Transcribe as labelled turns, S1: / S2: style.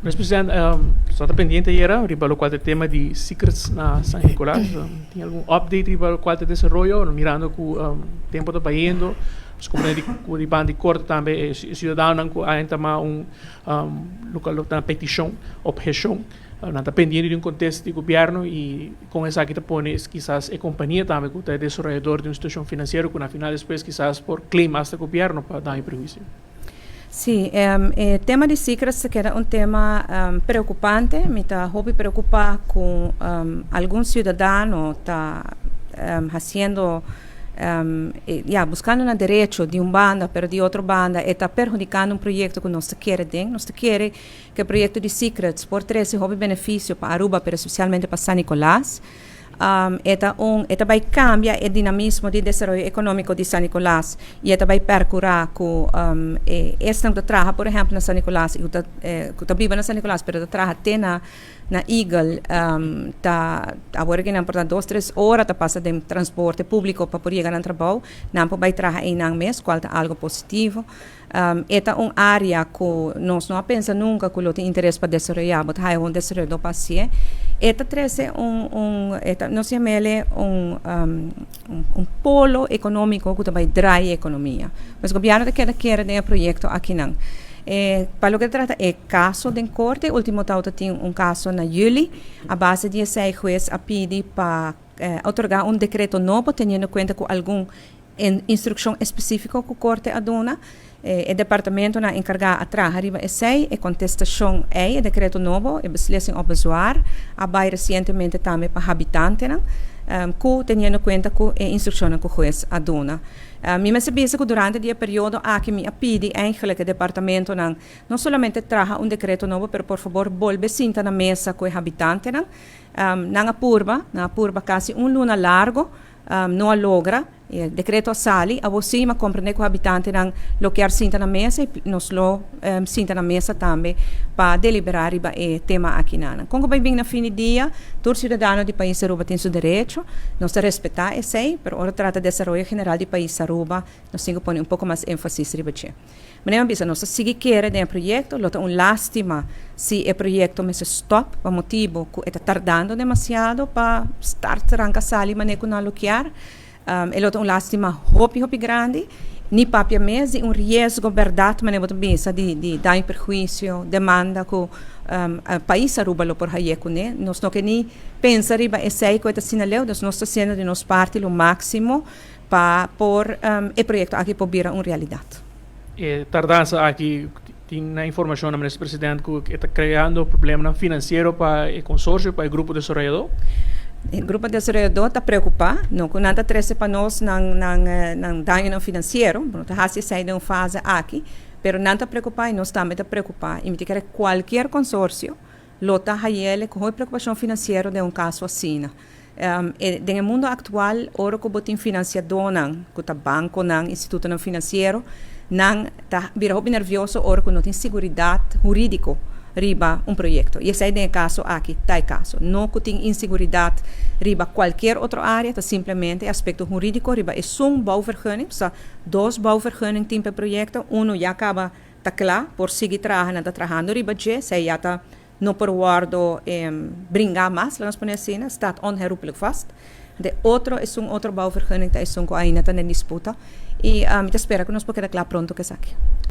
S1: Mas, presidente, está pendiente era riba lo qual tema de secrets na San Nicolás. Tem algum update riba lo qual desenvolvimento, mirando que tempo está indo, os comunidades de banda corta também, cidadãos que ainda tem local uma petição, objeção, não está pendente de contexto de governo e com essa aqui está põe quizás a companhia também que está desenvolvedor de uma instituição financeira que na final depois quizás por claim hasta governo para dar prejuízo.
S2: Sim, o tema de secrets que era um tema preocupante, me está preocupar com algum cidadão está fazendo buscando um direito de uma banda, mas de outra banda, e está prejudicando um projeto que nós queremos. Nós queremos que o projeto de secrets por trazer benefício para Aruba, mas especialmente para San Nicolás. Esta vai cambiar o dinamismo de desenvolvimento econômico de San Nicolás e esta vai percorrer com esta que trabalha, por exemplo, na San Nicolás, que vive na San Nicolás, mas trabalha até na Eagle, agora que não portanto 2-3 horas tá passa de transporte público para poder chegar no trabalho, não vai trabalhar em um mês, qual é algo positivo. Esta uma área que nós não pensa nunca que não tem interesse para desenvolver, mas é um desenvolvedor paciente. Esta traz nós chamamos um polo econômico que vai drivar a economia. Mas o governo quer um projeto aqui não. Para o que trata é caso de corte, último tauta tem caso na julho, a base de esse juiz a pedir para otorgar decreto novo, tendo em conta com alguma instrução específica que o corte aduna. O departamento na encarregado a trabalhar essa contestação o decreto novo, e beslissing op bezwaar, abai recentemente também para habitantes, que tendo em conta com a instrução que o juiz aduna. Me percebi que durante o período aqui me pedi eigenlijk o departamento não somente traga decreto novo, mas por favor volve sinta na mesa com os habitantes, não apurba quase luna largo, não logra. O decreto sali, a você me compreende que o habitante não lo quer sinta na mesa e nós lo sinta na mesa também para deliberar o tema aqui não. Como vai bem na fim do dia, todo cidadão do país Aruba tem seu direito, nós respeitar esse, mas ora trata de desenvolvimento general do país Aruba, nós temos que pôr pouco mais ênfase sobre isso. Mas não bisa, nós seguir querer de projeto, lota lástima se o projeto me se stop, por motivo que está tardando demasiado para estar tranca sali, mas não lo quer. Ele tem lástima hopi grande, ni papia mesi risco verdade, mas não pensa de dar perjuízo, demanda que o país Aruba lo por aí com né, nós não que nem pensa riba esse que está sinaleu, nós estamos fazendo de nossa parte o máximo para por o projeto aqui por vir uma realidade.
S1: Tardança aqui tem a informação do presidente que está criando problema financeiro para o consórcio, para o grupo de desenvolvedor.
S2: O grupo de desenvolvedor está preocupado, não que nada trece para nós não dano financeiro, não está sair de uma fase aqui, mas não está preocupado e nós também está preocupado. E me diz qualquer consórcio, lota ele com preocupação financeira de caso assim. No mundo atual, ora que botem financiador, que está banco, instituto financeiro, não está nervioso, ora que não tem segurança jurídica riba projeto. E esse é o caso aqui, tá caso. Não que tem inseguridade riba qualquer outra área, tá simplesmente aspecto jurídico riba é bouwvergunning, so 2 bouwvergunning tem para projeto, já acaba tá claro por seguir trabalhando riba já, se já tá não por guardo brincar mais, nós podemos dizer, está onherroepelijk vast. De outro é outro bouwvergunning, tá ainda tá na disputa e me espera que nós podemos quedar claro pronto que isso aqui.